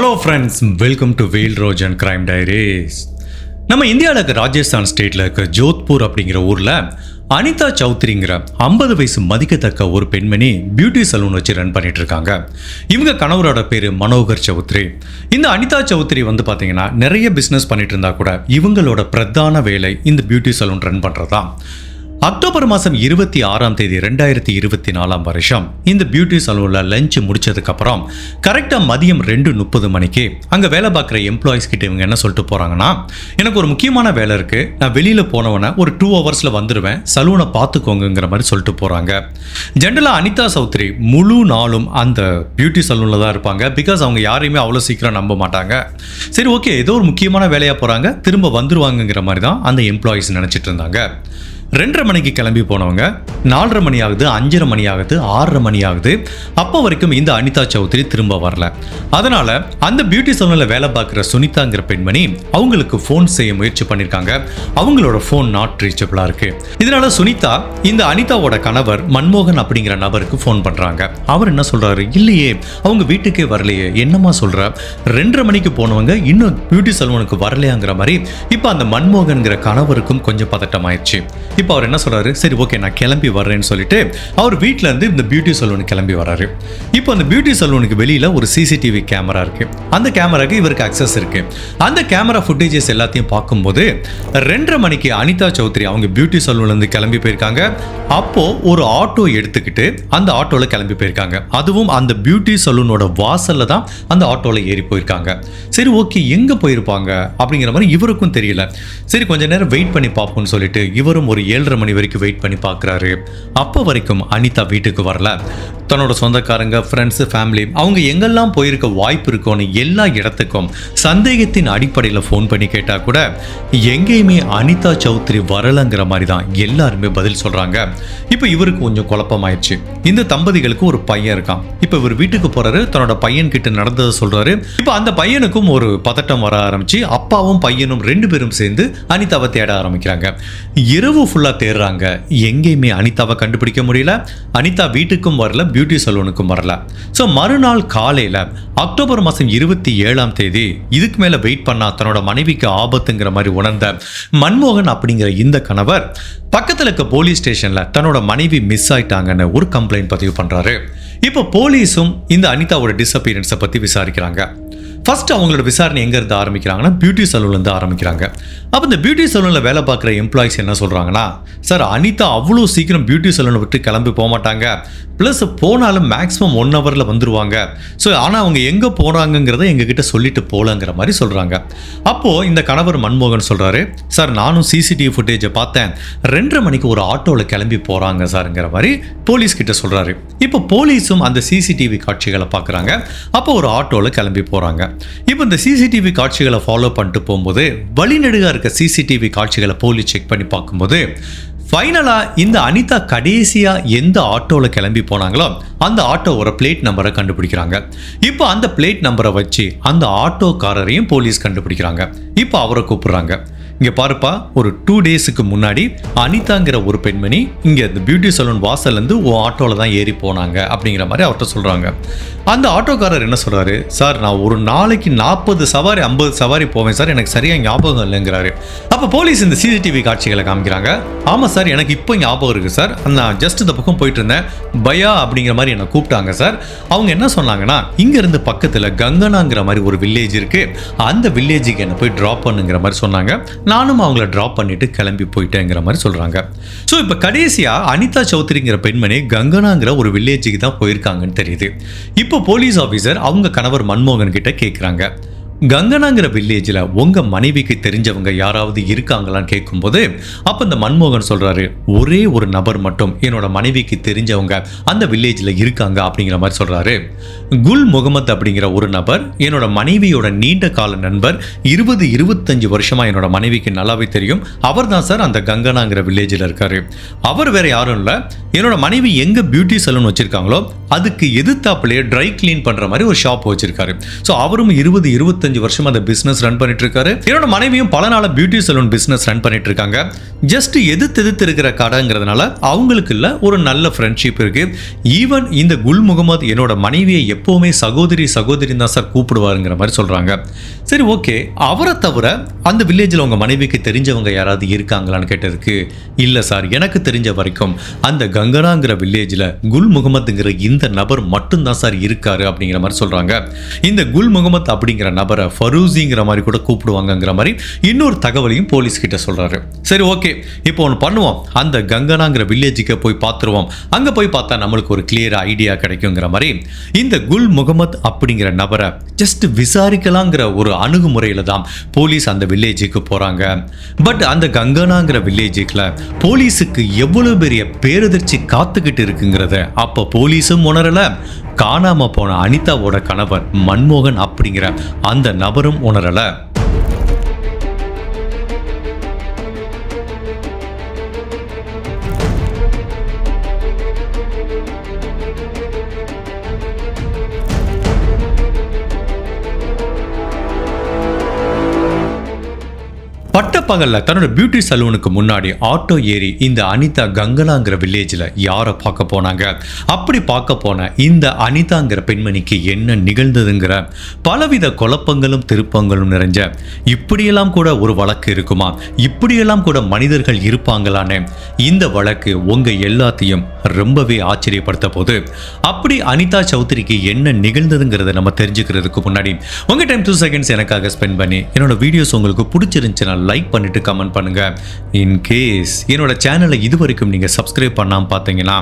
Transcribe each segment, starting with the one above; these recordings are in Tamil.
ஹலோ ஃப்ரெண்ட்ஸ், வெல்கம் டு வேல் ரோஜ் அண்ட் கிரைம் டைரிஸ். நம்ம இந்தியாவில் இருக்க ராஜஸ்தான் ஸ்டேட்டில் இருக்க ஜோத்பூர் அப்படிங்கிற ஊரில் அனிதா சௌத்ரிங்கிற 50 வயசு மதிக்கத்தக்க ஒரு பெண்மணி பியூட்டி சலூன் வச்சு ரன் பண்ணிட்டு இருக்காங்க. இவங்க கணவரோட பேர் மனோகர் சௌத்ரி. இந்த அனிதா சௌத்ரி வந்து பார்த்தீங்கன்னா நிறைய பிஸ்னஸ் பண்ணிட்டு இருந்தா கூட இவங்களோட பிரதான வேலை இந்த பியூட்டி சலூன் ரன் பண்ணுறதான். அக்டோபர் மாதம் 26ஆம் தேதி 2024 வருஷம் இந்த பியூட்டி சலூனில் லஞ்ச் முடிச்சதுக்கப்புறம் கரெக்டாக மதியம் 2:30 மணிக்கு அங்கே வேலை பார்க்குற எம்ப்ளாயிஸ் கிட்ட இவங்க என்ன சொல்லிட்டு போகிறாங்கன்னா, எனக்கு ஒரு முக்கியமான வேலை இருக்குது, நான் வெளியில் போனவொன்னே ஒரு 2 ஹவர்ஸில் வந்துடுவேன், சலூனை பார்த்துக்கோங்கிற மாதிரி சொல்லிட்டு போகிறாங்க. ஜென்ரலாக அனிதா சௌத்ரி முழு நாளும் அந்த பியூட்டி சலூனில் தான் இருப்பாங்க. பிகாஸ் அவங்க யாரையுமே அவ்வளோ சீக்கிரம் நம்ப மாட்டாங்க. சரி, ஓகே, ஏதோ ஒரு முக்கியமான வேலையாக போகிறாங்க, திரும்ப வந்துருவாங்கங்கிற மாதிரி தான் அந்த எம்ப்ளாயிஸ் நினச்சிட்டு இருந்தாங்க. 2:30 மணிக்கு கிளம்பி போனவங்க 4:30 மணி ஆகுது, 5:30 மணி ஆகுது, 6:30 மணி ஆகுது. அப்போ வரைக்கும் இந்த அனிதா சௌத்ரி திரும்ப வரல. அதனால அந்த பியூட்டி சலூனில் வேலை பார்க்குற சுனிதாங்கிற பெண்மணி அவங்களுக்கு ஃபோன் செய்ய முயற்சி பண்ணியிருக்காங்க. அவங்களோட ஃபோன் நாட் ரீச்சபிளாக இருக்கு. இதனால சுனிதா இந்த அனிதாவோட கணவர் மன்மோகன் அப்படிங்கிற நபருக்கு ஃபோன் பண்ணுறாங்க. அவர் என்ன சொல்றாரு, இல்லையே அவங்க வீட்டுக்கே வரலையே, என்னமா சொல்ற, 2:30 மணிக்கு போனவங்க இன்னும் பியூட்டி சலூனுக்கு வரலையாங்கிற மாதிரி. இப்போ அந்த மன்மோகன்கிற கணவருக்கும் கொஞ்சம் பதட்டம் ஆயிடுச்சு. இப்போ அவர் என்ன சொல்றாரு, சரி ஓகே நான் கிளம்பி வர்றேன்னு சொல்லிட்டு அவர் வீட்டில் இருந்து இந்த பியூட்டி சலூனுக்கு கிளம்பி வர்றாரு. இப்போ அந்த பியூட்டி சலூனுக்கு வெளியில் ஒரு சிசிடிவி கேமரா இருக்கு. அந்த கேமராக்கு இவருக்கு அக்சஸ் இருக்கு. அந்த கேமரா ஃபுட்டேஜஸ் எல்லாத்தையும் பார்க்கும்போது 2:30 மணிக்கு அனிதா சௌத்ரி அவங்க பியூட்டி சலூன்ல இருந்து கிளம்பி போயிருக்காங்க. அப்போ ஒரு ஆட்டோ எடுத்துக்கிட்டு அந்த ஆட்டோல கிளம்பி போயிருக்காங்க. அதுவும் அந்த பியூட்டி சலூனோட வாசல்ல தான் அந்த ஆட்டோல ஏறி போயிருக்காங்க. சரி ஓகே, எங்க போயிருப்பாங்க அப்படிங்கிற மாதிரி இவருக்கும் தெரியல. சரி கொஞ்ச நேரம் வெயிட் பண்ணி பார்ப்போம்னு சொல்லிட்டு இவரும் ஒரு 7:30 மணி வரைக்கும் வெயிட் பண்ணி பார்க்குறாரு. அப்போ வரைக்கும் அனிதா வீட்டுக்கு வரல. தன்னோட சொந்தக்காரங்க, ஃப்ரெண்ட்ஸு, ஃபேமிலி அவங்க எங்கெல்லாம் போயிருக்க வாய்ப்பு இருக்கோன்னு எல்லா இடத்துக்கும் சந்தேகத்தின் அடிப்படையில் ஃபோன் பண்ணி கேட்டால் கூட எங்கேயுமே அனிதா சௌத்ரி வரலைங்கிற மாதிரி தான் எல்லாருமே பதில் சொல்கிறாங்க. இப்போ இவருக்கு கொஞ்சம் குழப்பமாயிடுச்சு. இந்த தம்பதிகளுக்கு ஒரு பையன் இருக்கான். இப்போ இவர் வீட்டுக்கு போகிறாரு, தன்னோட பையன் கிட்ட நடந்ததை சொல்கிறாரு. இப்போ அந்த பையனுக்கும் ஒரு பதட்டம் வர ஆரம்பிச்சு அப்பாவும் பையனும் 2 பேரும் சேர்ந்து அனிதாவை தேட ஆரம்பிக்கிறாங்க. இரவு ஃபுல்லாக தேடுறாங்க, எங்கேயுமே அனிதாவை கண்டுபிடிக்க முடியல. அனிதா வீட்டுக்கும் வரல, பியூட்டி சலூனுக்கும் வரல. ஸோ மறுநாள் காலையில் அக்டோபர் மாதம் 27ஆம் தேதி இதுக்கு மேலே வெயிட் பண்ணா தன்னோட மனைவிக்கு ஆபத்துங்கிற மாதிரி உணர்ந்த மன்மோகன் அப்படிங்கிற இந்த கணவர் பக்கத்தில் இருக்க போலீஸ் ஸ்டேஷனில் தன்னோட மனைவி மிஸ் ஆயிட்டாங்கன்னு ஒரு கம்ப்ளைண்ட் பதிவு பண்ணுறாரு. இப்போ போலீஸும் இந்த அனிதாவோட டிஸப்பியரன்ஸை பற்றி விசாரிக்கிறாங்க. ஃபர்ஸ்ட் அவங்களோட விசாரணை எங்கேருந்து ஆரம்பிக்கிறாங்கன்னா பியூட்டி சலூன்லேருந்து ஆரம்பிக்கிறாங்க. அப்போ இந்த பியூட்டி சலூனில் வேலை பார்க்குற எம்ப்ளாயிஸ் என்ன சொல்கிறாங்கன்னா, சார் அனிதா அவ்வளோ சீக்கிரம் பியூட்டி சலூனை விட்டு கிளம்பி போக மாட்டாங்க, ப்ளஸ் போனாலும் மேக்ஸிமம் 1 ஹவரில் வந்துடுவாங்க. ஸோ ஆனால் அவங்க எங்கே போகிறாங்கங்கிறத எங்ககிட்ட சொல்லிட்டு போகலங்கிற மாதிரி சொல்கிறாங்க. அப்போது இந்த கணவர் மன்மோகன் சொல்கிறாரு, சார் நானும் சிசிடிவி ஃபுட்டேஜை பார்த்தேன், 2:30 மணிக்கு ஒரு ஆட்டோவில் கிளம்பி போகிறாங்க சார்ங்கிற மாதிரி போலீஸ் கிட்ட சொல்கிறாரு. இப்போ போலீஸும் அந்த சிசிடிவி காட்சிகளை பார்க்குறாங்க. அப்போ ஒரு ஆட்டோவில் கிளம்பி போகிறாங்க. இப்போ இந்த சிசிடிவி காட்சிகளை ஃபாலோ பண்ணிட்டு போகும்போது வழிநெடுக இருக்க சிசிடிவி காட்சிகளை போலீஸ் செக் பண்ணி பார்க்கும்போது ஃபைனலாக இந்த அனிதா கடைசியாக எந்த ஆட்டோவில் கிளம்பி போனாங்களோ அந்த ஆட்டோவோட பிளேட் நம்பரை கண்டுபிடிக்கிறாங்க. இப்போ அந்த பிளேட் நம்பரை வச்சு அந்த ஆட்டோக்காரரையும் போலீஸ் கண்டுபிடிக்கிறாங்க. இப்போ அவரை கூப்பிடுறாங்க, இங்கே பாருப்பா, ஒரு 2 டேஸுக்கு முன்னாடி அனிதாங்கிற ஒரு பெண்மணி இங்கே இந்த பியூட்டி சலூன் வாசல்லேருந்து ஆட்டோவில் தான் ஏறி போனாங்க அப்படிங்கிற மாதிரி அவர்கிட்ட சொல்கிறாங்க. அந்த ஆட்டோக்காரர் என்ன சொல்கிறாரு, சார் நான் ஒரு நாளைக்கு 40 சவாரி 50 சவாரி போவேன் சார், எனக்கு சரியாக ஞாபகம் இல்லைங்கிறாரு. அப்போ போலீஸ் இந்த சிசிடிவி காட்சிகளை காமிக்கிறாங்க. ஆமாம் சார், எனக்கு இப்போ ஞாபகம் இருக்குது சார், நான் ஜஸ்ட் இந்த பக்கம் போயிட்டு இருந்தேன், பயா அப்படிங்கிற மாதிரி என்னை கூப்பிட்டாங்க சார். அவங்க என்ன சொன்னாங்கன்னா, இங்கேருந்து பக்கத்தில் கங்கனாங்கிற மாதிரி ஒரு வில்லேஜ் இருக்குது, அந்த வில்லேஜுக்கு என்னை போய் ட்ராப் பண்ணுங்கிற மாதிரி சொன்னாங்க. நானும் அவங்கள ட்ராப் பண்ணிட்டு கிளம்பி போயிட்டேங்கிற மாதிரி சொல்றாங்க. ஸோ இப்போ கடைசியா அனிதா சௌத்ரிங்கிற பெண்மணி கங்கனாங்கிற ஒரு வில்லேஜுக்கு தான் போயிருக்காங்கன்னு தெரியுது. இப்போ போலீஸ் ஆஃபீஸர் அவங்க கணவர் மன்மோகன் கிட்ட கேட்குறாங்க, கங்கனாங்கிற வில்லேஜில் உங்கள் மனைவிக்கு தெரிஞ்சவங்க யாராவது இருக்காங்களான்னு கேட்கும்போது அப்போ இந்த மன்மோகன் சொல்கிறாரு, ஒரே ஒரு நபர் மட்டும் என்னோட மனைவிக்கு தெரிஞ்சவங்க அந்த வில்லேஜில் இருக்காங்க அப்படிங்கிற மாதிரி சொல்கிறாரு. குல் முகமது அப்படிங்கிற ஒரு நபர் என்னோட மனைவியோட நீண்ட கால நண்பர், 20-25 வருஷமாக என்னோட மனைவிக்கு நல்லாவே தெரியும், அவர் தான் சார் அந்த கங்கனாங்கிற வில்லேஜில் இருக்காரு. அவர் வேற யாரும் இல்லை, என்னோட மனைவி எங்கே பியூட்டி சலூன் வச்சுருக்காங்களோ அதுக்கு எதிர்த்தாப்புலேயே ட்ரை கிளீன் பண்ணுற மாதிரி ஒரு ஷாப் வச்சுருக்காரு. ஸோ அவரும் 20-25 25 வருஷமா அந்த பிசினஸ் ரன் பண்ணிட்டு இருக்காரு. என்னோட மனைவியும் பல நாளா பியூட்டி சலூன் பிசினஸ் ரன் பண்ணிட்டு இருக்காங்க. ஜஸ்ட் எதிர்த்து இருக்கிற கடைங்கிறதுனால அவங்களுக்குள்ள ஒரு நல்ல ஃப்ரெண்ட்ஷிப் இருக்கு. ஈவன் இந்த குல் முகமது என்னோட மனைவியை எப்பவுமே சகோதரி தான் சார் கூப்பிடுவாருங்கிற மாதிரி சொல்றாங்க. சரி, ஓகே, அவரை தவிர அந்த வில்லேஜில் உங்க மனைவிக்கு தெரிஞ்சவங்க யாராவது இருக்காங்களான்னு கேட்டதுக்கு, இல்ல சார், எனக்கு தெரிஞ்ச வரைக்கும் அந்த கங்கனாங்கிற வில்லேஜில் குல் முகமதுங்கிற இந்த நபர் மட்டும்தான் சார் இருக்காரு அப்படிங்கிற மாதிரி சொல்றாங்க. இந்த குல் முகமது அப்படிங்கிற நபரை ஃபரூசிங்கிற மாதிரி கூட கூப்பிடுவாங்கங்கிற மாதிரி இன்னொரு தகவலையும் போலீஸ் கிட்ட சொல்றாரு. சரி, ஓகே, இப்போ ஒன்று பண்ணுவோம், அந்த கங்கனாங்கிற வில்லேஜுக்கு போய் பார்த்துருவோம், அங்கே போய் பார்த்தா நம்மளுக்கு ஒரு கிளியர் ஐடியா கிடைக்குங்கிற மாதிரி இந்த குல் முகமது அப்படிங்கிற நபரை ஜஸ்ட் விசாரிக்கலாங்கிற ஒரு அணுகுமுறையில் தான் போலீஸ் அந்த வில்லேஜுக்கு போகிறாங்க. பட் அந்த கங்கனாங்கிற வில்லேஜுக்குள்ள போலீஸுக்கு எவ்வளோ பெரிய பேரதிர்ச்சி காத்துக்கிட்டு இருக்குங்கிறத அப்போ போலீஸும் உணரலை, காணாம போன அனிதாவோட கணவர் மன்மோகன் அப்படிங்கிற அந்த நபரும் உணரலை. பட்டப்பகல்ல தன்னோட பியூட்டி சலூனுக்கு முன்னாடி ஆட்டோ ஏறி இந்த அனிதா கங்கனாங்கிற வில்லேஜில் யாரை பார்க்க போனாங்க, அப்படி பார்க்க போன இந்த அனிதாங்கிற பெண்மணிக்கு என்ன நிகழ்ந்ததுங்கிற பலவித குழப்பங்களும் திருப்பங்களும் நிறைஞ்ச இப்படியெல்லாம் கூட ஒரு வழக்கு இருக்குமா, இப்படியெல்லாம் கூட மனிதர்கள் இருப்பாங்களான்னு இந்த வழக்கு உங்க எல்லாத்தையும் ரொம்பவே ஆச்சரியப்படுத்த போது. அப்படி அனிதா சௌத்ரிக்கு என்ன நிகழ்ந்ததுங்கிறத நம்ம தெரிஞ்சுக்கிறதுக்கு முன்னாடி உங்க டைம் 2 செகண்ட்ஸ் எனக்காக ஸ்பெண்ட் பண்ணி என்னோட வீடியோஸ் உங்களுக்கு பிடிச்சிருந்துச்சுன்னா லைக் பண்ணிட்டு கமெண்ட் பண்ணுங்க. இன்கேஸ் என்னோட சேனலை இது வரைக்கும் நீங்க சப்ஸ்கிரைப் பண்ணாம பார்த்தீங்கன்னா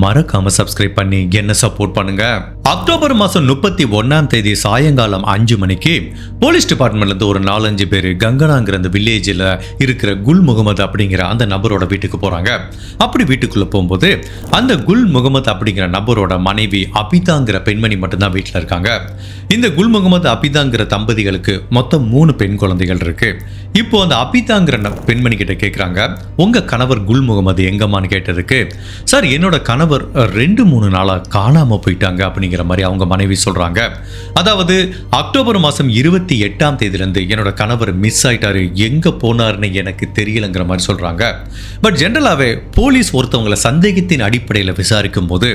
மறக்காம சப்ஸ்கிரைப் பண்ணி என்ன சப்போர்ட் பண்ணுங்க. அக்டோபர் மாசம் 31ஆம் தேதி சாயங்காலம் 5 மணிக்கு போலீஸ் டிபார்ட்மெண்ட்ல இருந்து ஒரு 4-5 பேர் கங்கனாங்கிற அந்த வில்லேஜில் இருக்கிற குல் முகமது அப்படிங்கிற அந்த நபரோட வீட்டுக்கு போறாங்க. அப்படி வீட்டுக்குள்ள போகும்போது அந்த குல் முகமது அப்படிங்கிற நபரோட மனைவி அபிதாங்கிற பெண்மணி மட்டும்தான் வீட்டில் இருக்காங்க. இந்த குல் முகமது அபிதாங்கிற தம்பதிகளுக்கு மொத்தம் 3 பெண் குழந்தைகள் இருக்கு. இப்போ அந்த அபிதாங்கிற பெண்மணி கிட்ட கேட்குறாங்க, உங்க கணவர் குல் முகமது எங்கம்மான்னு கேட்டதுக்கு, சார் என்னோட கணவர் 2-3 நாளா காணாம போயிட்டாங்க அப்படிங்கிற மாதிரி அவங்க மனைவி சொல்றாங்க. அதாவது அக்டோபர் மாசம் 28ஆம் தேதியிலிருந்து என்னோட கணவர் மிஸ் ஆயிட்டாரு, எங்க போனாருன்னு எனக்கு தெரியலங்கிற மாதிரி சொல்றாங்க. பட் ஜென்ரலாவே போலீஸ் ஒருத்தவங்களை சந்தேகத்தின் அடிப்படையில் விசாரிக்கும் போது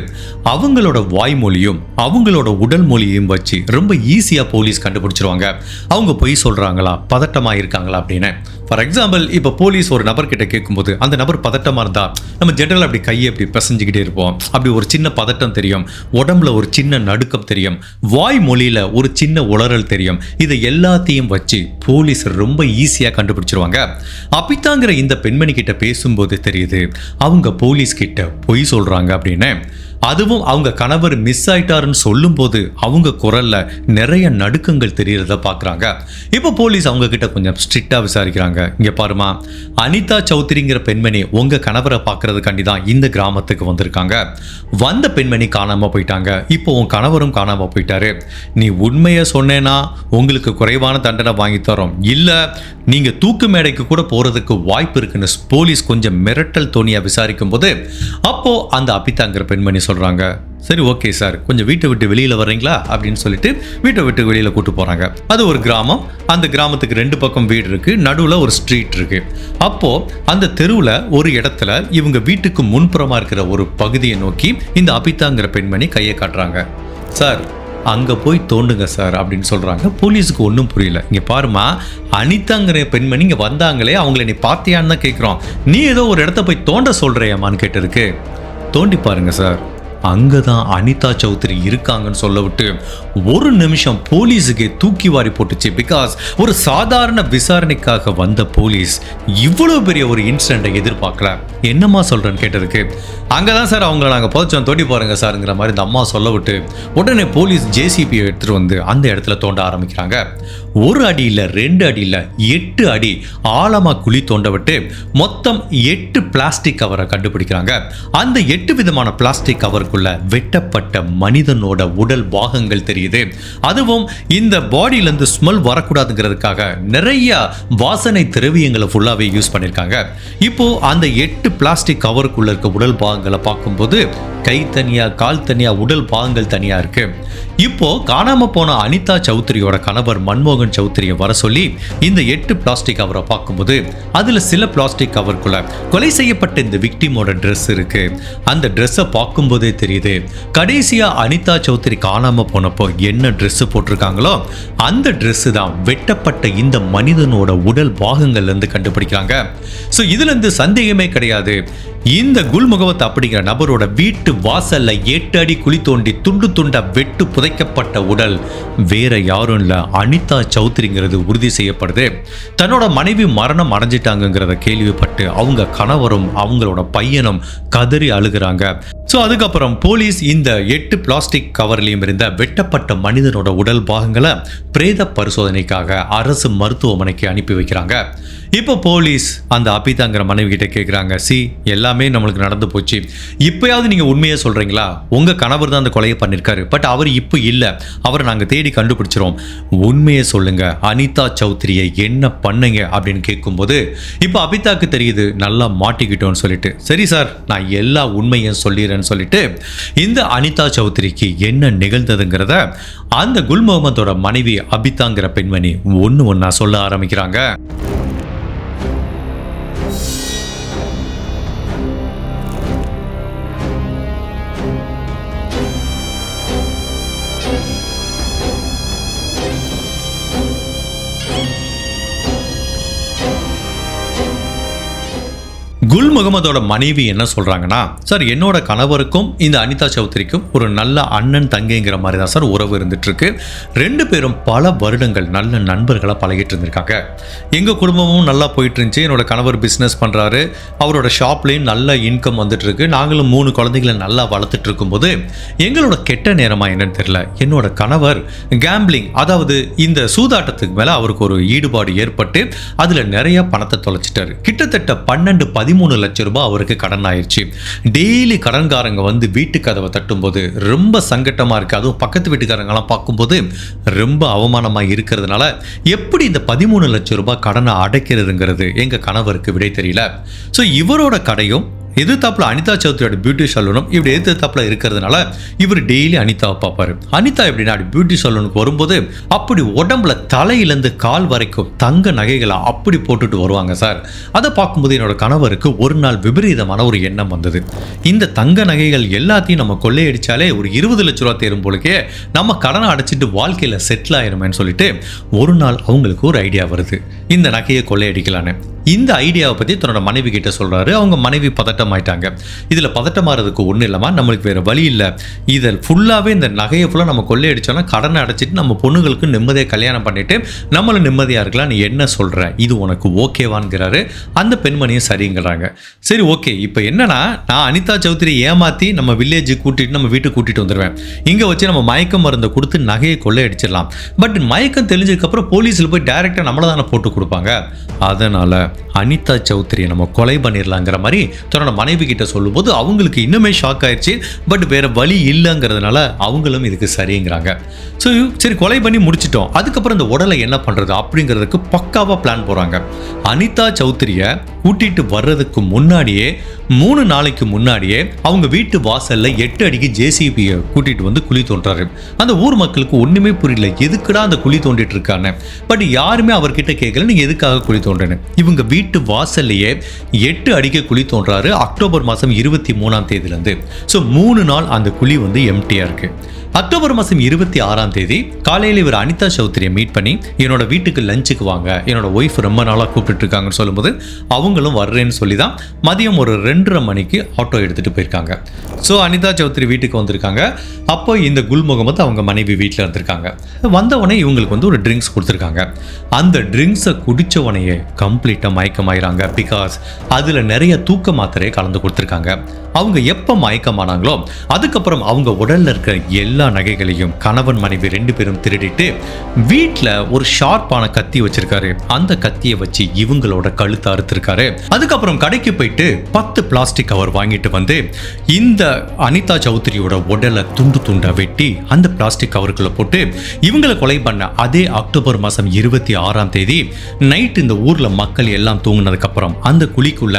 அவங்களோட வாய்மொழியும் அவங்களோட உடல் மொழியையும் வச்சு ரொம்ப ஈஸியா போலீஸ் கண்டுபிடிச்சிருவாங்க அவங்க பொய் சொல்றாங்களா, பதட்டமா இருக்காங்களா அப்படின்னு. ஃபார் எக்ஸாம்பிள், இப்போ போலீஸ் ஒரு நபர்கிட்ட கேட்கும்போது அந்த நபர் பதட்டமா இருந்தா நம்ம ஜென்ரலாக அப்படி கையை அப்படி பிசைஞ்சிக்கிட்டே இருப்போம், அப்படி ஒரு சின்ன பதட்டம் தெரியும், உடம்புல ஒரு சின்ன நடுக்கம் தெரியும், வாய் மொழியில ஒரு சின்ன உளறல் தெரியும். இதை எல்லாத்தையும் வச்சு போலீஸ் ரொம்ப ஈஸியாக கண்டுபிடிச்சிருவாங்க. அபிதாங்கிற இந்த பெண்மணி கிட்ட பேசும்போது தெரியுது அவங்க போலீஸ் கிட்ட பொய் சொல்றாங்க அப்படின்னு. அதுவும் அவங்க கணவர் மிஸ் ஆயிட்டாருன்னு சொல்லும் போது அவங்க குரல்ல நிறைய நடுக்கங்கள் தெரியறத பாக்குறாங்க. இப்போ போலீஸ் அவங்க கிட்ட கொஞ்சம் ஸ்ட்ரிக்டா விசாரிக்கிறாங்க. இங்க பாருமா, அனிதா சௌத்ரிங்கிற பெண்மணி உங்க கணவரை பாக்குறதுக்காண்டி தான் இந்த கிராமத்துக்கு வந்திருக்காங்க. வந்த பெண்மணி காணாம போயிட்டாங்க, இப்போ உன் கணவரும் காணாம போயிட்டாரு. நீ உண்மையை சொன்னேன்னா உங்களுக்கு குறைவான தண்டனை வாங்கி தரோம், இல்ல நீங்க தூக்கு மேடைக்கு கூட போறதுக்கு வாய்ப்பு இருக்குன்னு போலீஸ் கொஞ்சம் மிரட்டல் தோணியா விசாரிக்கும் போது அப்போ அந்த அபிதாங்கிற பெண்மணி சொல்றாங்க, சரி ஓகே சார், கொஞ்சம் வீட்டை விட்டு வெளியில வர்றீங்களா அப்படின்னு சொல்லிட்டு வீட்டை விட்டு வெளியில கூட்டு போறாங்க. அது ஒரு கிராமம், அந்த கிராமத்துக்கு 2 பக்கம் வீடு இருக்கு, நடுவுல ஒரு ஸ்ட்ரீட் இருக்கு. அப்போ அந்த தெருவுல ஒரு இடத்துல இவங்க வீட்டுக்கு முன்புறமா இருக்கிற ஒரு பகுதியை நோக்கி இந்த அபிதாங்கிற பெண்மணி கையை காட்டுறாங்க. சார் அங்க போய் தோண்டுங்க சார் அப்படின்னு சொல்றாங்க. போலீஸுக்கு ஒன்றும் புரியல. இங்க பாருமா, அனிதாங்கிற பெண்மணி இங்க வந்தாங்களே, அவங்கள நீ பார்த்தியான்னு தான் கேட்குறோம், நீ ஏதோ ஒரு இடத்த போய் தோண்ட சொல்றியாமான்னு கேட்டதுக்கு, தோண்டி பாருங்க சார், அங்கதான் அனிதா சௌத்ரி இருக்காங்கன்னு சொல்ல விட்டு ஒரு நிமிஷம் போலீஸுக்கு தூக்கி வாரி போட்டுச்சு. பிகாஸ் ஒரு சாதாரண விசாரணைக்காக வந்த போலீஸ் இவ்வளவு பெரிய ஒரு இன்சிடென்ட்டை எதிர்பார்க்கல. என்னம்மா சொல்றேன்னு கேட்டதுக்கு, அங்கதான் சார் அவங்கள நாங்கள் புதைச்சோம், தோண்டி பாருங்க சார்ங்கிற மாதிரி இந்த அம்மா சொல்ல விட்டு உடனே போலீஸ் ஜேசிபியை எடுத்துட்டு வந்து அந்த இடத்துல தோண்ட ஆரம்பிக்கிறாங்க. 1 அடி இல்லை, 2 அடி இல்லை, 8 அடி ஆழமா குழி தோண்ட விட்டு மொத்தம் 8 பிளாஸ்டிக் கவரை கண்டுபிடிக்கிறாங்க. அந்த 8 விதமான பிளாஸ்டிக் கவருக்குள்ள வெட்டப்பட்ட மனிதனோட உடல் பாகங்கள் தெரியுது. அதுவும் இந்த பாடியில இருந்து ஸ்மெல் வரக்கூடாதுங்கிறதுக்காக நிறைய வாசனை திரவியங்களை ஃபுல்லாவே யூஸ் பண்ணிருக்காங்க. இப்போ அந்த 8 பிளாஸ்டிக் கவருக்குள்ள இருக்க உடல் பாகங்களை பார்க்கும்போது கை தனியா, கால் தனியா, உடல் பாகங்கள் தனியா இருக்கு. இப்போ காணாம போன அனிதா சௌத்ரியோட கணவர் மன்மோகன் சௌத்ரியை வர சொல்லி இந்த 8 பிளாஸ்டிக் கவரை பார்க்கும்போது அதுல சில பிளாஸ்டிக் கவருக்குள்ள கொலை செய்யப்பட்ட இந்த விக்டிமோட ட்ரெஸ் இருக்கு. அந்த ட்ரெஸ்ஸை பார்க்கும்போதே தெரியுது, கடைசியா அனிதா சௌத்ரி காணாம போனப்போ என்ன ட்ரெஸ் போட்டிருக்காங்களோ அந்த ட்ரெஸ் தான் வெட்டப்பட்ட இந்த மனிதனோட உடல் பாகங்கள்ல இருந்து கண்டுபிடிக்கிறாங்க. ஸோ இதுல இருந்து சந்தேகமே கிடையாது, இந்த குல்முகமத் அப்படிங்கிற நபரோட வீட்டு வாசல்ல 8 அடி குழி தோண்டி துண்டு துண்டா வெட்டு புதைக்கப்பட்ட உடல் வேற யாரும் இல்ல, அனிதா சௌத்ரிங்கிறது உறுதி செய்யப்படுது. தன்னோட மனைவி மரணம் அடைஞ்சிட்டாங்கிறத கேள்விப்பட்டு அவங்க கணவரும் அவங்களோட பையனும் கதறி அழுகிறாங்க. ஸோ அதுக்கப்புறம் போலீஸ் இந்த 8 பிளாஸ்டிக் கவர்லையும் இருந்த வெட்டப்பட்ட மனிதனோட உடல் பாகங்களை பிரேத பரிசோதனைக்காக அரசு மருத்துவமனைக்கு அனுப்பி வைக்கிறாங்க. இப்போ போலீஸ் அந்த அபிதாங்கிற மனைவி கிட்ட கேட்குறாங்க, எல்லாமே நம்மளுக்கு நடந்து போச்சு, இப்பயாவது நீங்க உண்மையை சொல்றீங்களா? உங்க கணவர் தான் அந்த கொலையை பண்ணிருக்காரு, பட் அவர் இப்போ இல்லை, அவரை நாங்கள் தேடி கண்டுபிடிச்சிரோம், உண்மையை சொல்லுங்க, அனிதா சௌத்ரியை என்ன பண்ணீங்க அப்படின்னு கேட்கும்போது இப்போ அபிதாக்கு தெரியுது நல்லா மாட்டிக்கிட்டோன்னு சொல்லிட்டு, சரி சார் நான் எல்லா உண்மையும் சொல்லிடுறேன்னு சொல்லிட்டு இந்த அனிதா சௌத்ரிக்கு என்ன நிகழ்ந்ததுங்கிறத அந்த குல்முகமத்தோட மனைவி அபிதாங்கிற பெண்மணி ஒன்னா சொல்ல ஆரம்பிக்கிறாங்க. குல்முகமதோட மனைவி என்ன சொல்றாங்கன்னா, சார் என்னோட கணவருக்கும் இந்த அனிதா சௌத்ரிக்கும் ஒரு நல்ல அண்ணன் தங்கைங்கிற மாதிரி தான் சார் உறவு இருந்துட்டு இருக்கு. 2 பேரும் பல வருடங்கள் நல்ல நண்பர்களாக பழகிட்டு இருந்திருக்காங்க. எங்க குடும்பமும் நல்லா போயிட்டு இருந்துச்சு. என்னோட கணவர் பிஸ்னஸ் பண்றாரு, அவரோட ஷாப்லேயும் நல்ல இன்கம் வந்துட்டு இருக்கு. நாங்களும் 3 குழந்தைகளை நல்லா வளர்த்துட்டு இருக்கும்போது எங்களோட கெட்ட நேரமா என்னன்னு தெரியல, என்னோட கணவர் கேம்பிளிங், அதாவது இந்த சூதாட்டத்துக்கு மேல அவருக்கு ஒரு ஈடுபாடு ஏற்பட்டு அதுல நிறைய பணத்தை தொலைச்சிட்டாரு. கிட்டத்தட்ட 12-13 லட்சம் ரூபாய் அவருக்கு கடன் ஆயிடுச்சு. டெய்லி கடன்காரங்க வந்து வீட்டு கதவை தட்டும்போது ரொம்ப சங்கட்டமா இருக்கு. அதுவும் பக்கத்து வீட்டுக்காரங்கெல்லாம் பார்க்கும்போது ரொம்ப அவமானமா இருக்கிறதுனால எப்படி இந்த 13 லட்சம் ரூபாய் கடனை அடைக்கிறதுங்கிறது எங்க கணவருக்கு விடை தெரியல. ஸோ இவரோட கடையும் எதிர்த்தாப்புல அனிதா சௌத்ரியோட பியூட்டி சலூனும் இப்படி எதிர்த்தாப்புல இருக்கிறதுனால இவர் டெய்லி அனிதாவை பார்ப்பாரு. அனிதா எப்படின்னா பியூட்டி சலூனுக்கு வரும்போது அப்படி உடம்புல தலையிலேருந்து கால் வரைக்கும் தங்க நகைகளை அப்படி போட்டுட்டு வருவாங்க சார். அதை பார்க்கும்போது என்னோட கணவருக்கு ஒரு நாள் விபரீதமான ஒரு எண்ணம் வந்தது, இந்த தங்க நகைகள் எல்லாத்தையும் நம்ம கொள்ளையடிச்சாலே ஒரு 20 லட்ச ரூபா தேரும் போலக்கே, நம்ம கடனை அடைச்சிட்டு வாழ்க்கையில செட்டில் ஆயிருமேன்னு சொல்லிட்டு ஒரு நாள் அவங்களுக்கு ஒரு ஐடியா வருது, இந்த நகையை கொள்ளையடிக்கலான்னு. இந்த ஐடியாவை பற்றி தன்னோட மனைவி கிட்ட சொல்கிறாரு. அவங்க மனைவி பதட்டம் ஆயிட்டாங்க. இதில் பதட்டமாகிறதுக்கு ஒன்றும் இல்லாமா, நம்மளுக்கு வேறு வழி இல்லை, இதில் ஃபுல்லாகவே இந்த நகையை ஃபுல்லாக நம்ம கொள்ளையடிச்சோன்னா கடனை அடைச்சிட்டு நம்ம பொண்ணுங்களுக்கு நிம்மதியாக கல்யாணம் பண்ணிவிட்டு நம்மளும் நிம்மதியாக இருக்கலாம், நீ என்ன சொல்கிற, இது உனக்கு ஓகேவான்ங்கிறாரு. அந்த பெண்மணியும் சரிங்கிறாங்க. சரி ஓகே, இப்போ என்னன்னா நான் அனிதா சௌத்ரி ஏமாற்றி நம்ம வில்லேஜுக்கு கூட்டிகிட்டு நம்ம வீட்டுக்கு கூட்டிகிட்டு வந்துடுவேன், இங்கே வச்சு நம்ம மயக்கம் மருந்தை கொடுத்து நகையை கொள்ளையடிச்சிடலாம். பட் மயக்கம் தெளிஞ்சதுக்கப்புறம் போலீஸில் போய் டைரெக்டாக நம்மளை தானே போட்டு கொடுப்பாங்க, அதனால் அனிதா சௌத்ரியை நம்ம கொலை பண்ணிடலாங்கிற மாதிரி தன்னோட மனைவி கிட்ட சொல்லும்போது அவங்களுக்கு இன்னுமே ஷாக் ஆயிடுச்சு. பட் வேற வழி இல்லைங்கிறதுனால அவங்களும் இதுக்கு சரிங்கிறாங்க. ஸோ சரி கொலை பண்ணி முடிச்சிட்டோம், அதுக்கப்புறம் இந்த உடலை என்ன பண்ணுறது அப்படிங்கிறதுக்கு பக்காவாக பிளான் போகிறாங்க. அனிதா சௌத்ரியை கூட்டிகிட்டு வர்றதுக்கு முன்னாடியே 3 நாளைக்கு முன்னாடியே அவங்க வீட்டு வாசல்ல 8 அடிக்கு ஜேசிபியை கூட்டிட்டு வந்து குழி தோன்றாரு. அந்த ஊர் மக்களுக்கு ஒண்ணுமே புரியல, எதுக்குடா அந்த குழி தோண்டிட்டு இருக்காங்க. பட் யாருமே அவர்கிட்ட கேட்கல, நீங்க எதுக்காக குழி தோன்றேன்னு. இவங்க வீட்டு வாசல்லையே 8 அடிக்க குழி தோன்றாரு அக்டோபர் மாதம் 23ஆம் தேதியிலேருந்து. ஸோ 3 நாள் அந்த குழி வந்து எம்டியா இருக்கு. அக்டோபர் மாதம் 26ஆம் தேதி காலையில் இவர் அனிதா சௌத்ரியை மீட் பண்ணி என்னோட வீட்டுக்கு லஞ்சுக்கு வாங்க, என்னோட ஒய்ஃப் ரொம்ப நாளாக கூப்பிட்டு இருக்காங்கன்னு சொல்லும்போது அவங்களும் வர்றேன்னு சொல்லி தான் மதியம் ஒரு 2:30 மணிக்கு ஆட்டோ எடுத்துகிட்டு போயிருக்காங்க. ஸோ அனிதா சௌத்ரி வீட்டுக்கு வந்திருக்காங்க. அப்போ இந்த குல்முகமத் அவங்க மனைவி வீட்டில் இருந்திருக்காங்க. வந்தவொடனே இவங்களுக்கு வந்து ஒரு ட்ரிங்க்ஸ் கொடுத்துருக்காங்க. அந்த ட்ரிங்க்ஸை குடித்தவனையே கம்ப்ளீட்டாக மயக்கமாயிறாங்க. பிகாஸ் அதில் நிறைய தூக்க மாத்திரையை கலந்து கொடுத்துருக்காங்க. அவங்க எப்போ மயக்கமானாங்களோ அதுக்கப்புறம் அவங்க உடலில் இருக்கிற எல்லா நகைகளையும் கணவன் மனைவி 2 பேரும் திருடிட்டு வீட்டில் ஒரு ஷார்ப்பான கத்தி வச்சிருக்காரு. அந்த கத்தியை வச்சு இவங்களோட கழுத்தை அறுத்திருக்காரு. அதுக்கப்புறம் கடைக்கு போயிட்டு 10 பிளாஸ்டிக் கவர் வாங்கிட்டு வந்து இந்த அனிதா சௌத்ரியோட உடலை துண்டு துண்டா வெட்டி அந்த பிளாஸ்டிக் கவருக்குள்ள போட்டு இவங்களை கொலை பண்ண அதே அக்டோபர் மாதம் 26ஆம் தேதி நைட் இந்த ஊர்ல மக்கள் எல்லாம் தூங்கினதுக்கு அப்புறம் அந்த குழிக்குள்ள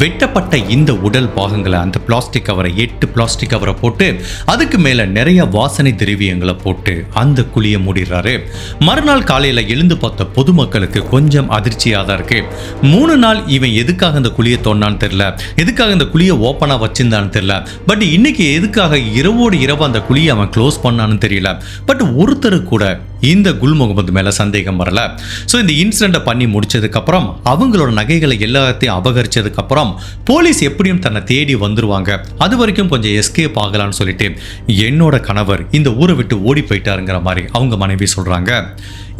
வெட்டப்பட்ட இந்த உடல் பாகங்களை, அந்த பிளாஸ்டிக் கவரை, 8 பிளாஸ்டிக் கவரை போட்டு அதுக்கு மேல நிறைய வாசனை திரவியங்களை போட்டு அந்த குழியை மூடிடுறாரு. மறுநாள் காலையில எழுந்து பார்த்த பொதுமக்களுக்கு கொஞ்சம் அதிர்ச்சியா தான் இருக்கு. 3 நாள் இவன் எதுக்காக அந்த குழியை தோண்டான்னு தெரியல, எதுக்காக அந்த குழியை ஓப்பனா வச்சிருந்தான்னு தெரியல, பட் இன்னைக்கு எதுக்காக இரவோடு இரவு அந்த குழியை அவன் க்ளோஸ் பண்ணான்னு தெரியல. பட் ஒருத்தர் கூட இந்த குல் முகமது மேல சந்தேகம் வரல. ஸோ இந்த இன்சிடென்ட்டை பண்ணி முடிச்சதுக்கு அப்புறம் அவங்களோட நகைகளை எல்லாத்தையும் அபகரிச்சதுக்கு அப்புறம் போலீஸ் எப்படியும் தன்னை தேடி வந்துருவாங்க, அது வரைக்கும் கொஞ்சம் எஸ்கேப் ஆகலான்னு சொல்லிட்டு என்னோட கணவர் இந்த ஊரை விட்டு ஓடி போயிட்டாருங்கிற மாதிரி அவங்க மனைவி சொல்றாங்க.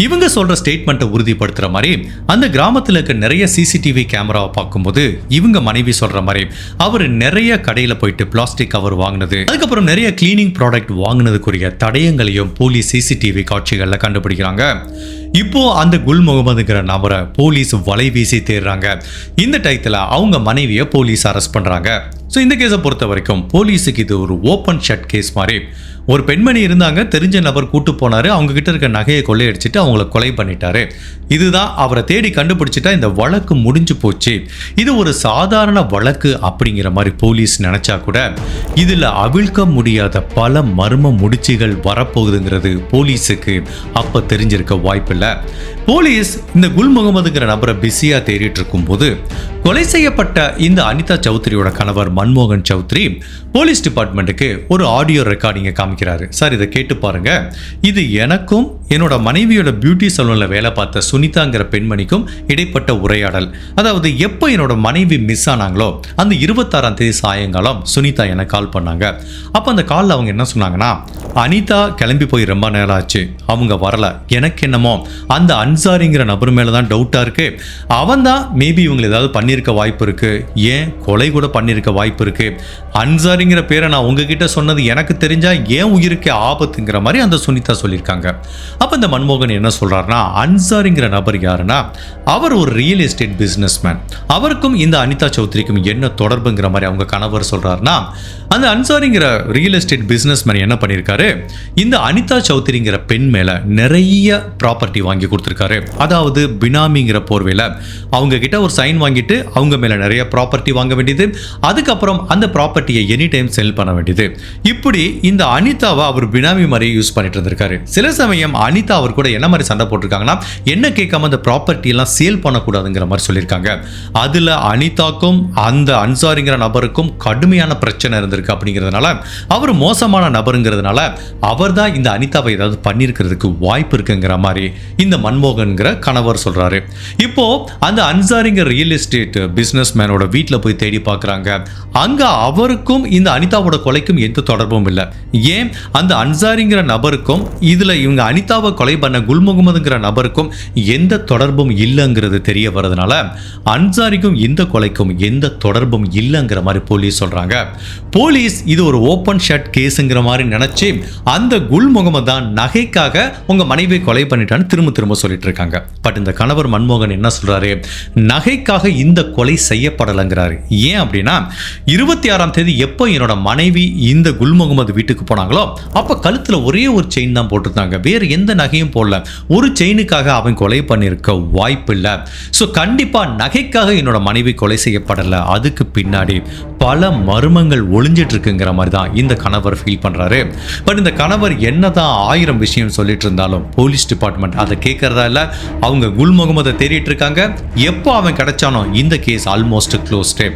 இவங்க சொல்ற ஸ்டேட்மெண்ட்டை உறுதிப்படுத்துற மாதிரி அந்த கிராமத்தில் இருக்க நிறைய சிசிடிவி கேமராவை பார்க்கும்போது இவங்க மனைவி சொல்ற மாதிரி அவர் நிறைய கடையில போயிட்டு பிளாஸ்டிக் கவர் வாங்கினது, அதுக்கப்புறம் நிறைய கிளீனிங் ப்ராடக்ட் வாங்கினதுக்குரிய தடயங்களையும் போலீஸ் சிசிடிவி காட்சிகள்ல கண்டுபிடிக்கிறாங்க. இப்போ அந்த குல் முகமதுங்கிற நபரை போலீஸ் வலை வீசி தேடுறாங்க. இந்த டயத்துல அவங்க மனைவியை போலீஸ் அரெஸ்ட் பண்றாங்க. ஸோ இந்த கேஸை பொறுத்த வரைக்கும் போலீஸுக்கு இது ஒரு ஓப்பன் ஷட் கேஸ் மாதிரி. ஒரு பெண்மணி இருந்தாங்க, தெரிஞ்ச நபர் கூட்டு போனாரு, அவங்க கிட்ட இருக்க நகையை கொள்ளையடிச்சிட்டு அவங்கள கொலை பண்ணிட்டாரு. இதுதான் அவரை தேடி கண்டுபிடிச்சிட்டா இந்த வழக்கு முடிஞ்சு போச்சு. இது ஒரு சாதாரண வழக்கு அப்படிங்கிற மாதிரி போலீஸ் நினைச்சா கூட இதுல அவிழ்க்க முடியாத பல மர்ம முடிச்சுகள் வரப்போகுதுங்கிறது போலீஸுக்கு அப்ப தெரிஞ்சிருக்க வாய்ப்பில்லை. போலீஸ் இந்த குல் முகமதுங்கிற நபரை பிஸியா தேடிட்டு இருக்கும் போது கொலை செய்யப்பட்ட இந்த அனிதா சௌத்ரியோட கணவர் மன்மோகன் சௌத்ரி போலீஸ் டிபார்ட்மெண்ட்டுக்கு ஒரு ஆடியோ ரெக்கார்டிங்கை காமிக்கிறாரு. சார், இதை கேட்டு பாருங்க, இது எனக்கும் என்னோட மனைவியோட பியூட்டி சலூன்ல வேலை பார்த்த சுனிதாங்கிற பெண்மணிக்கும் இடைப்பட்ட உரையாடல். அதாவது எப்போ என்னோட மனைவி மிஸ் ஆனாங்களோ அந்த 26ஆம் தேதி சாயங்காலம் சுனிதா எனக்கு கால் பண்ணாங்க. அப்போ அந்த காலில் அவங்க என்ன சொன்னாங்கன்னா, அனிதா கிளம்பி போய் ரொம்ப நேரம் ஆச்சு, அவங்க வரல, எனக்கு என்னமோ அந்த அன்சாரிங்கிற நபர் மேலே தான் டவுட்டாக இருக்கு, அவன் தான் மேபி இவங்களை ஏதாவது பண்ணியிருக்க வாய்ப்பு இருக்கு, ஏன் கொலை கூட பண்ணியிருக்க வாய்ப்பு இருக்கு, அன்சாரிங்கிற பேரை நான் உங்ககிட்ட சொன்னது எனக்கு தெரிஞ்சா ஏன் உயிருக்கு ஆபத்துங்கிற மாதிரி அந்த சுனிதா சொல்லியிருக்காங்க. அப்போ இந்த மன்மோகன் என்ன சொல்றாருன்னா, அன்சாரிங்கிற நபர் யாருன்னா அவர் ஒரு ரியல் எஸ்டேட் பிஸ்னஸ் மேன், அவருக்கும் இந்த அனிதா சௌத்ரிக்கும் என்ன தொடர்புங்கிற மாதிரி அவங்க கணவர் சொல்றாருன்னா, அந்த அன்சாரிங்கிற ரியல் எஸ்டேட் பிஸ்னஸ் மேன் என்ன பண்ணியிருக்காரு, இந்த அனிதா சௌத்ரிங்கிற பெண் மேல நிறைய ப்ராப்பர்ட்டி வாங்கி கொடுத்துருக்காரு. அதாவது பினாமிங்கிற போர்வையில் அவங்க கிட்ட ஒரு சைன் வாங்கிட்டு அவங்க மேல நிறைய ப்ராப்பர்ட்டி வாங்க வேண்டியது, அதுக்கப்புறம் அந்த ப்ராப்பர்ட்டியை எனி டைம் செல் பண்ண வேண்டியது. இப்படி இந்த அனிதாவை அவர் பினாமி மாதிரி யூஸ் பண்ணிட்டு இருந்திருக்காரு. சில சமயம் அனிதா அவர் கூட என்ன மாதிரி சண்டை போட்டிருக்காங்கன்னா, என்ன கேட்காம அந்த ப்ராப்பர்ட்டி எல்லாம் சேல் பண்ணக்கூடாதுங்கிற மாதிரி சொல்லியிருக்காங்க. அதுல அனிதாக்கும் அந்த அன்சாரிங்கிற நபருக்கும் கடுமையான பிரச்சனை இருந்திருக்கு. அப்படிங்கிறதுனால அவர் மோசமான நபருங்கிறதுனால அவர் தான் இந்த அனிதாவை ஏதாவது பண்ணியிருக்கிறதுக்கு வாய்ப்பு இருக்குங்கிற மாதிரி இந்த மன்மோகன்கிற கணவர் சொல்றாரு. இப்போ அந்த அன்சாரிங்கிற ரியல் எஸ்டேட் பிசினஸ் மேனோட வீட்டில் போய் தேடி பார்க்குறாங்க. அங்க அவருக்கும் இந்த அனிதாவோட கொலைக்கும் எந்த தொடர்பும் இல்லை. ஏன், அந்த அன்சாரிங்கிற நபருக்கும் இதுல இவங்க அனிதாவை கொலை பண்ண குல் முகமதுங்கிற நபருக்கும் எந்த தொடர்பும் இல்லைங்கிறது தெரிய வரதுனால அன்சாரிக்கும் இந்த கொலைக்கும் எந்த தொடர்பும் இல்லைங்கிற மாதிரி போலீஸ் சொல்றாங்க. போலீஸ் இது ஒரு ஓப்பன் ஷட் கேஸுங்கிற மாதிரி நினைச்சு அந்த குல் முகமது தான் நகைக்காக உங்க மனைவியை கொலை பண்ணிட்டான்னு திரும்ப சொல்லிட்டு இருக்காங்க. பட் இந்த கணவர் மன்மோகன் என்ன சொல்றாரு, நகைக்காக இந்த கொலை செய்யப்படலைங்கிறாரு. ஏன் அப்படின்னா 26ஆம் தேதி எப்போ என்னோட மனைவி இந்த குல் முகமது வீட்டுக்கு போனாங்களோ அப்போ கழுத்தில் ஒரே ஒரு செயின் தான் போட்டிருந்தாங்க, வேறு எந்த நகையும் போடல. ஒரு செயினுக்காக அவன் கொலை பண்ணியிருக்க வாய்ப்பு இல்லை. ஸோ கண்டிப்பாக நகைக்காக என்னோட மனைவி கொலை செய்யப்படலை, அதுக்கு பின்னாடி பல மர்மங்கள் ஒளிஞ்சிட்டு இருக்குங்கிற மாதிரி தான் இந்த கணவர் ஃபீல் பண்ணுறாரு. பட் இந்த கணவர் என்னதான் 1000 விஷயம் சொல்லிட்டு இருந்தாலும் போலீஸ் டிபார்ட்மெண்ட் அதை கேட்கறதா இல்லை. அவங்க குல் முகமதை தேடிட்டு இருக்காங்க. எப்போ அவன் கிடைச்சானோ இந்த கேஸ் ஆல்மோஸ்ட் க்ளோஸ்டு.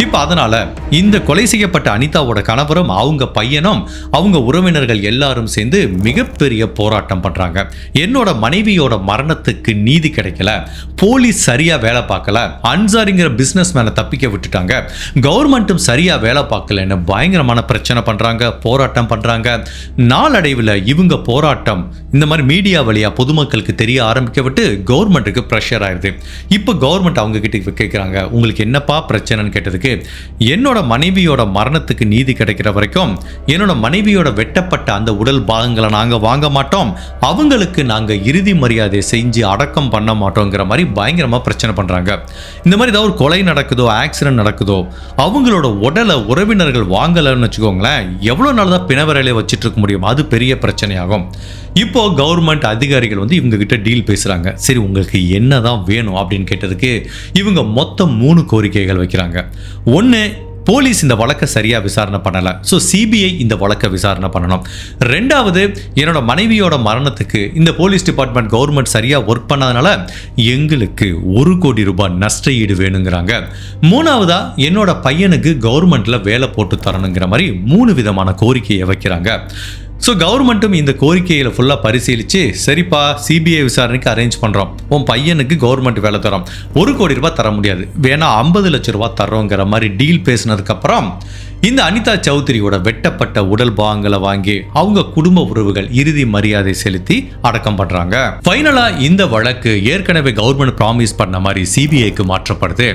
இப்போ அதனால இந்த கொலை செய்யப்பட்ட அனிதாவோட கணவரும் அவங்க பையனும் அவங்க உறவினர்கள் எல்லாரும் சேர்ந்து மிகப்பெரிய போராட்டம் பண்றாங்க. என்னோட மனைவியோட மரணத்துக்கு நீதி கிடைக்கல, போலீஸ் சரியா வேலை பார்க்கல, அன்சாரிங்கிற பிசினஸ் மேனை தப்பிக்க விட்டுட்டாங்க, கவர்மெண்ட்டும் சரியா வேலை பார்க்கலன்னு பயங்கரமான பிரச்சனை பண்றாங்க, போராட்டம் பண்றாங்க. நாளடைவில் இவங்க போராட்டம் இந்த மாதிரி மீடியா வழியா பொதுமக்களுக்கு தெரிய ஆரம்பிக்க விட்டு கவர்மெண்ட்டுக்கு ப்ரெஷர் ஆயிடுது. இப்போ கவர்மெண்ட் அவங்க கிட்ட கேட்குறாங்க, உங்களுக்கு என்னப்பா பிரச்சனைன்னு கேட்டதுக்கு, என்னோட மனைவியோட மரணத்துக்கு நீதி கிடைக்கிற வரைக்கும் என்னோட மனைவியோட வெட்டப்பட்ட அந்த உடல் பாகங்களை நாங்கள் வாங்க மாட்டோம், அவங்களுக்கு நாங்கள் இறுதி மரியாதை செஞ்சு அடக்கம் பண்ண மாட்டோங்கிற மாதிரி பயங்கரமாக பிரச்சனை பண்ணுறாங்க. இந்த மாதிரி ஏதாவது ஒரு கொலை நடக்குதோ, ஆக்சிடென்ட் நடக்குதோ, அவங்களோட உடலை உறவினர்கள் வாங்கலைன்னு வச்சுக்கோங்களேன், எவ்வளோ நாள் தான் பிணவரையிலே வச்சுட்டு இருக்க முடியும்? அது பெரிய பிரச்சனையாகும். இப்போ கவர்மெண்ட் அதிகாரிகள் வந்து இவங்க கிட்ட டீல் பேசுகிறாங்க. சரி, உங்களுக்கு என்ன தான் வேணும் அப்படின்னு கேட்டதுக்கு இவங்க மொத்தம் 3 கோரிக்கைகள் வைக்கிறாங்க. ஒன்று, போலீஸ் இந்த வழக்கை சரியாக விசாரணை பண்ணலை, ஸோ சிபிஐ இந்த வழக்கை விசாரணை பண்ணணும். 2வது, என்னோட மனைவியோட மரணத்துக்கு இந்த போலீஸ் டிபார்ட்மெண்ட் கவர்மெண்ட் சரியாக ஒர்க் பண்ணாதனால எங்களுக்கு 1 கோடி ரூபாய் நஷ்ட ஈடு வேணுங்கிறாங்க. 3வதா, என்னோட பையனுக்கு கவர்மெண்ட்டில் வேலை போட்டு தரணுங்கிற மாதிரி 3 விதமான கோரிக்கையை வைக்கிறாங்க. ஸோ கவர்மெண்ட்டும் இந்த கோரிக்கையில் ஃபுல்லாக பரிசீலித்து, சரிப்பா சிபிஐ விசாரணைக்கு அரேஞ்ச் பண்ணுறோம், உன் பையனுக்கு கவர்மெண்ட் வேலை தரோம், 1 கோடி ரூபாய் தர முடியாது, வேணா 50 லட்சம் ரூபாய் தரோங்கிற மாதிரி டீல் பேசினதுக்கப்புறம் இந்த அனிதா சௌத்ரியோட வெட்டப்பட்ட உடல் பாகங்களை வாங்கி அவங்க குடும்ப உறவுகள் இறுதி மரியாதை செலுத்தி அடக்கம் பண்றாங்க. ஃபைனலா இந்த வழக்கு ஏற்கனவே கவர்மெண்ட் ப்ராமிஸ் பண்ண மாதிரி சிபிஐக்கு மாற்றப்படுது.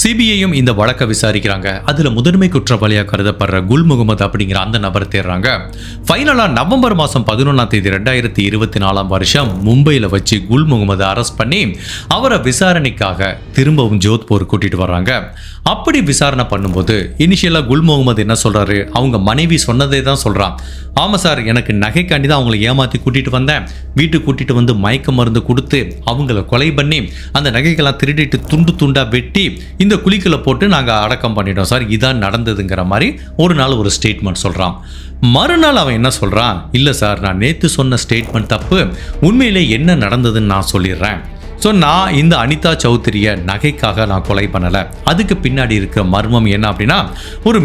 சிபிஐயும் இந்த வழக்கை விசாரிக்கிறாங்க. அதுல முதன்மை குற்றவாளியா கருதப்படுற குல் முகமது அப்படிங்கிற அந்த நபர் தேடுறாங்க. ஃபைனலா நவம்பர் மாதம் 11ஆம் தேதி 2024 மும்பையில் வச்சு குல் முகமது அரெஸ்ட் பண்ணி அவரை விசாரணைக்காக திரும்பவும் ஜோத்பூர் கூட்டிட்டு வர்றாங்க. அப்படி விசாரணை பண்ணும்போது இனிஷியலா குல் முகமது என்ன சொல்றாரு, அவங்க மனைவி சொன்னதே தான் சொல்றான். ஆமா சார், எனக்கு நகைக்காண்டி தான் அவங்களை ஏமாத்தி கூட்டிட்டு வந்தேன், வீட்டுக்கு கூட்டிட்டு வந்து மயக்க மருந்து கொடுத்து அவங்கள கொலை பண்ணி அந்த நகைகள்லாம் திருடிட்டு துண்டு துண்டா வெட்டி இந்த குழிக்குள்ள போட்டு நாங்கள் அடக்கம் பண்ணிட்டோம் சார், இதான் நடந்ததுங்கிற மாதிரி ஒரு நாள் ஒரு ஸ்டேட்மெண்ட் சொல்றான். மறுநாள் அவன் என்ன சொல்றான், இல்லை சார், நான் நேற்று சொன்ன ஸ்டேட்மெண்ட் தப்பு, உண்மையிலே என்ன நடந்ததுன்னு நான் சொல்லிடுறேன். ஸோ நான் இந்த அனிதா சௌத்ரியை நகைக்காக நான் கொலை பண்ணலை, அதுக்கு பின்னாடி இருக்கிற மர்மம் என்ன அப்படின்னா, ஒரு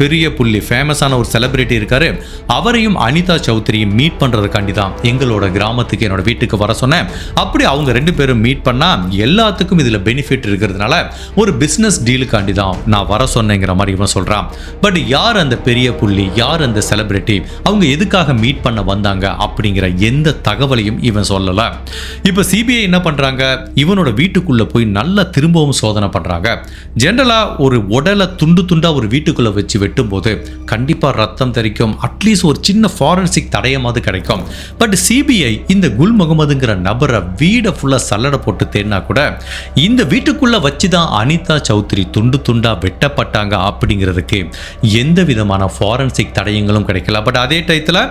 பெரிய புள்ளி ஃபேமஸான ஒரு செலிபிரிட்டி இருக்காரு, அவரையும் அனிதா சௌத்ரியும் மீட் பண்ணுறதுக்காண்டி தான் எங்களோட கிராமத்துக்கு என்னோட வீட்டுக்கு வர சொன்னேன். அப்படி அவங்க 2 பேரும் மீட் பண்ணால் எல்லாத்துக்கும் இதில் பெனிஃபிட் இருக்கிறதுனால ஒரு பிஸ்னஸ் டீலுக்காண்டி தான் நான் வர சொன்னேங்கிற மாதிரி இவன் சொல்கிறான். பட் யார் அந்த பெரிய புள்ளி, யார் அந்த செலிபிரிட்டி, அவங்க எதுக்காக மீட் பண்ண வந்தாங்க அப்படிங்கிற எந்த தகவலையும் இவன் சொல்லலை. இப்போ சிபிஐ என்ன பண்றாங்க, இவனோட வீட்டுக்குள்ள போய் நல்லா திரும்பவும் சோதனை பண்றாங்க. ஜெனரலா ஒரு உடலை துண்டு துண்டா ஒரு வீட்டுக்குள்ள வச்சு வெட்டும் போது கண்டிப்பா ரத்தம் தெரிக்கும், அட்லீஸ்ட் ஒரு சின்ன ஃபாரன்சிக் தடயமாவது கிடைக்கும். பட் சிபிஐ இந்த குல் முகமதுங்கிற நபரை வீடை ஃபுல்லா சல்லடை போட்டு தேடினா கூட இந்த வீட்டுக்குள்ள வச்சுதான் அனிதா சௌத்ரி துண்டு துண்டா வெட்டப்பட்டாங்க அப்படிங்கிறதுக்கு எந்த விதமான ஃபாரன்சிக் தடயங்களும் கிடைக்கல. பட் அதே டயத்துல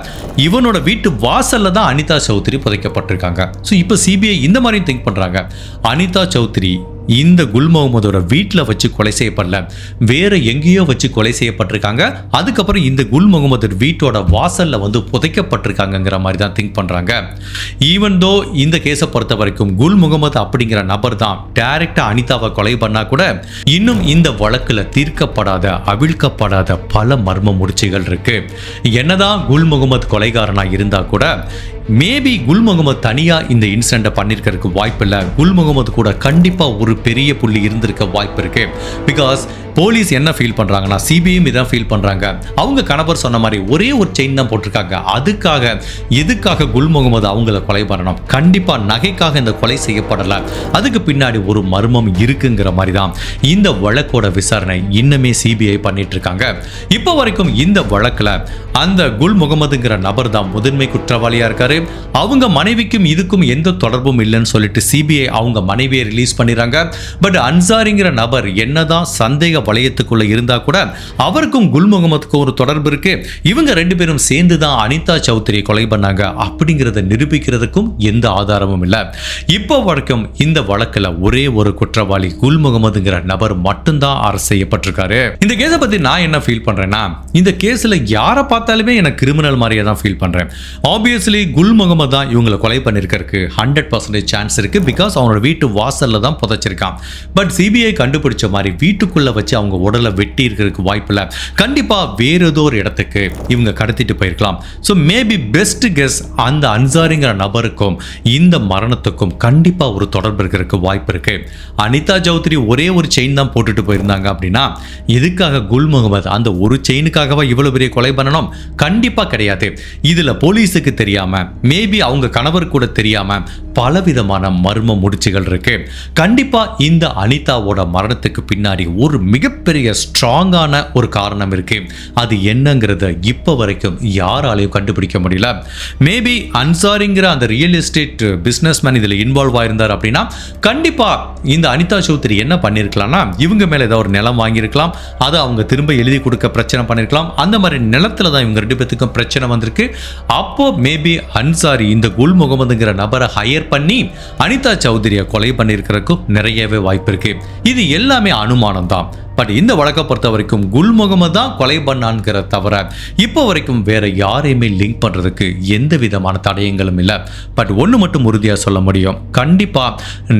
இவனோட வீட்டு வாசல்ல தான் அனிதா சௌத்ரி புதைக்கப்பட்டிருக்காங்க. ஸோ இப்போ சிபிஐ இந்த மாதிரி திங்க் பண்றாங்க, அனிதா சௌத்ரி இந்த குல் முகமதோட வீட்டில் வச்சு கொலை செய்யப்படல, வேற எங்கேயோ வச்சு கொலை செய்யப்பட்டிருக்காங்க. அதுக்கப்புறம் இந்த குல் முகமது வீட்டோட வாசல்ல வந்து புதைக்கப்பட்டிருக்காங்கிற மாதிரி தான் திங்க் பண்றாங்க. ஈவன் தோ இந்த கேஸை பொறுத்த வரைக்கும் குல் முகமது அப்படிங்கிற நபர் தான் டைரக்டா அனிதாவை கொலை பண்ணா கூட இன்னும் இந்த வழக்குல தீர்க்கப்படாத, அவிழ்க்கப்படாத பல மர்ம முடிச்சுகள் இருக்கு. என்னதான் குல் முகமது கொலைகாரனா இருந்தா கூட மேபி குல் முகமது தனியா இந்த இன்சிடென்ட்டை பண்ணிருக்கிறதுக்கு வாய்ப்பு இல்லை. குல் முகமது கூட கண்டிப்பா ஒரு பெரிய புள்ளி இருந்திருக்க வாய்ப்பு இருக்கு. பிகாஸ் போலீஸ் என்ன ஃபீல் பண்றாங்கன்னா, சிபிஐயும் இதான் ஃபீல் பண்றாங்க, அவங்க கணவர் சொன்ன மாதிரி ஒரே ஒரு செயின் தான் போட்டிருக்காங்க, அதுக்காக எதுக்காக குல் முகமது அவங்கள கொலை பண்ணணும், கண்டிப்பா நகைக்காக இந்த கொலை செய்யப்படல, அதுக்கு பின்னாடி ஒரு மர்மம் இருக்குங்கிற மாதிரி தான் இந்த வழக்கோட விசாரணை இன்னுமே சிபிஐ பண்ணிட்டு இருக்காங்க. இப்போ வரைக்கும் இந்த வழக்குல அந்த குல் முகமதுங்கிற நபர் தான் முதன்மை குற்றவாளியா இருக்காரு. அவங்க மனைவிக்கும் இதுக்கும் எந்த தொடர்பும் இல்லைன்னு சொல்லிட்டு சிபிஐ அவங்க மனைவியை ரிலீஸ் பண்ணிடுறாங்க. பட் அன்சாரிங்கிற நபர் என்னதான் சந்தேக வளையத்துக்குள்ள இருந்தா கூட அவருக்கும் குல் முகமதுக்கும் ஒரு தொடர்பு இருக்கு, இவங்க 2 பேரும் சேர்ந்து தான் அனிதா சௌத்ரியை கொலை பண்ணாங்க அப்படிங்கிறத நிரூபிக்கிறதுக்கும் எந்த ஆதாரமும் இல்லை. இப்போ வரைக்கும் இந்த வழக்குல ஒரே ஒரு குற்றவாளி குல் முகமதுங்கிற நபர் மட்டும்தான் அரசு செய்யப்பட்டிருக்காரு. இந்த கேஸை பத்தி நான் என்ன ஃபீல் பண்றேன்னா, இந்த கேஸ்ல யாரை பார்த்தாலுமே எனக்கு கிரிமினல் மாதிரியே தான் ஃபீல் பண்றேன். ஆப்வியஸ்லி குல் முகமது தான் இவங்களை கொலை பண்ணிருக்கிறதுக்கு 100% சான்ஸ் இருக்கு. பிகாஸ் அவனோட வீட்டு வாசல்ல தான் புதைச்சிருக்கான். பட் சிபிஐ கண்டுபிடிச்ச மாதிரி வீட்டுக்குள்ள வச்சு அவங்க உடலை வெட்டி இருக்கிறதுக்கு வாய்ப்பு இல்லை. கண்டிப்பா வேற ஏதோ ஒரு இடத்துக்கு இவங்க கடத்திட்டு போயிருக்கலாம். ஸோ மேபி பெஸ்ட் கெஸ் அந்த அன்சாரிங்கிற நபருக்கும் இந்த மரணத்துக்கும் கண்டிப்பா ஒரு தொடர்பு இருக்கிறதுக்கு வாய்ப்பு இருக்கு. அனிதா சௌத்ரி ஒரே ஒரு செயின் தான் போட்டுட்டு போயிருந்தாங்க அப்படின்னா எதுக்காக குல் முகமது அந்த ஒரு செயினுக்காகவா இவ்வளவு பெரிய கொலை பண்ணணும்? கண்டிப்பா கிடையாது. இதுல போலீஸுக்கு தெரியாம, மேபி அவங்க கணவர் கூட தெரியாம பலவிதமான மர்ம முடிச்சுகள் இருக்கு. கண்டிப்பா இந்த அனிதாவோட மரணத்துக்கு பின்னாடி ஒரு மிகப்பெரிய ஸ்ட்ராங்கான ஒரு காரணம் இருக்கு. அது என்னங்கிறத இப்ப வரைக்கும் யாராலையும் கண்டுபிடிக்க முடியல. மேபி அன்சாரிங்கிற அந்த ரியல் எஸ்டேட் பிசினஸ்மேன் இதுல இன்வால்வ் ஆயிருந்தார் அப்படின்னா கண்டிப்பா இந்த அனிதா சௌத்ரி என்ன பண்ணிருக்கலாம்னா, இவங்க மேல ஏதாவது ஒரு நிலம் வாங்கியிருக்கலாம், அதை அவங்க திரும்ப எழுதி கொடுக்க பிரச்சனை பண்ணிருக்கலாம். அந்த மாதிரி நிலத்துல தான் இவங்க 2 பேத்துக்கும் பிரச்சனை வந்திருக்கு. அப்போ மேபி அன்சாரி இந்த குல் முகமதுங்கிற நபரை ஹையர் பண்ணி அனிதா சௌத்ரியை கொலை பண்ணியிருக்கிறதுக்கும் நிறையவே வாய்ப்பு இருக்கு. இது எல்லாமே அனுமானம் தான். பட் இந்த வழக்கை பொறுத்த வரைக்கும் குல் முகமது தான் கொலை பண்ணான்கிற தவிர இப்போ வரைக்கும் வேற யாரையுமே லிங்க் பண்றதுக்கு எந்த விதமான தடயங்களும் இல்லை. பட் ஒன்று மட்டும் உறுதியாக சொல்ல முடியும், கண்டிப்பா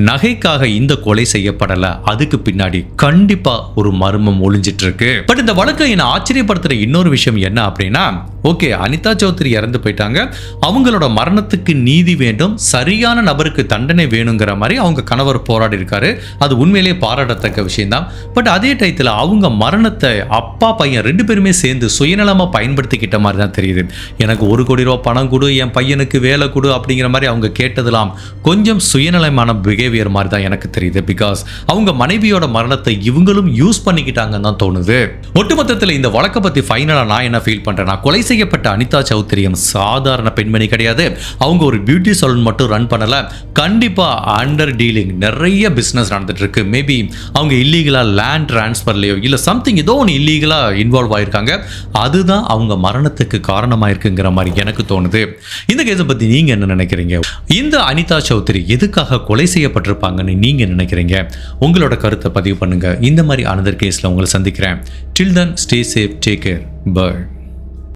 நகைக்காக இந்த கொலை செய்யப்படலை, அதுக்கு பின்னாடி கண்டிப்பா ஒரு மர்மம் ஒளிஞ்சிட்டு இருக்கு. பட் இந்த வழக்கை என்ன ஆச்சரியப்படுத்துற இன்னொரு விஷயம் என்ன அப்படின்னா, ஓகே அனிதா சௌத்ரி இறந்து போயிட்டாங்க, அவங்களோட மரணத்துக்கு நீதி வேண்டும், சரியான நபருக்கு தண்டனை வேணுங்கிற மாதிரி அவங்க கணவர் போராடி இருக்காரு. அது உண்மையிலேயே பாராட்டத்தக்க விஷயம் தான். பட் அதே டயத்தில் அவங்க மரணத்தை அப்பா பையன் 2 பேருமே சேர்ந்து சுயநலமா பயன்படுத்திக்கிட்ட மாதிரி தான் தெரியுது. எனக்கு 1 கோடி ரூபாய் பணம் கொடு, என் பையனுக்கு வேலை கொடு அப்படிங்கிற மாதிரி அவங்க கேட்டதெல்லாம் கொஞ்சம் சுயநலமான பிஹேவியர் மாதிரி தான் எனக்கு தெரியுது. பிகாஸ் அவங்க மனைவியோட மரணத்தை இவங்களும் யூஸ் பண்ணிக்கிட்டாங்கன்னு தான் தோணுது. ஒட்டுமொத்தத்தில் இந்த வழக்கை பத்தி ஃபைனலா நான் என்ன ஃபீல் பண்றேன்னா, கொலை செய்யப்பட்ட அனிதா சௌத்ரியும் சாதாரண பெண்மணி கிடையாது. அவங்க ஒரு பியூட்டி சலூன் மட்டும் ரன் பண்ணல, கண்டிப்பா அண்டர் டீலிங் நிறைய பிசினஸ் நடந்துட்டு இருக்கு. மேபி அவங்க இல்லீகலா லேண்ட் டிரான்ஸ்ஃபர்லயோ இல்ல சம்திங் ஏதோ ஒன்று இல்லீகலா இன்வால்வ் ஆயிருக்காங்க. அதுதான் அவங்க மரணத்துக்கு காரணமாயிருக்குங்கிற மாதிரி எனக்கு தோணுது. இந்த கேஸை பத்தி நீங்க என்ன நினைக்கிறீங்க? இந்த அனிதா சௌத்ரி எதுக்காக கொலை செய்யப்பட்டிருப்பாங்கன்னு நீங்க நினைக்கிறீங்க? உங்களோட கருத்தை பதிவு பண்ணுங்க. இந்த மாதிரி அனதர் கேஸ்ல உங்களை சந்திக்கிறேன். Till then, stay safe, take care, bye.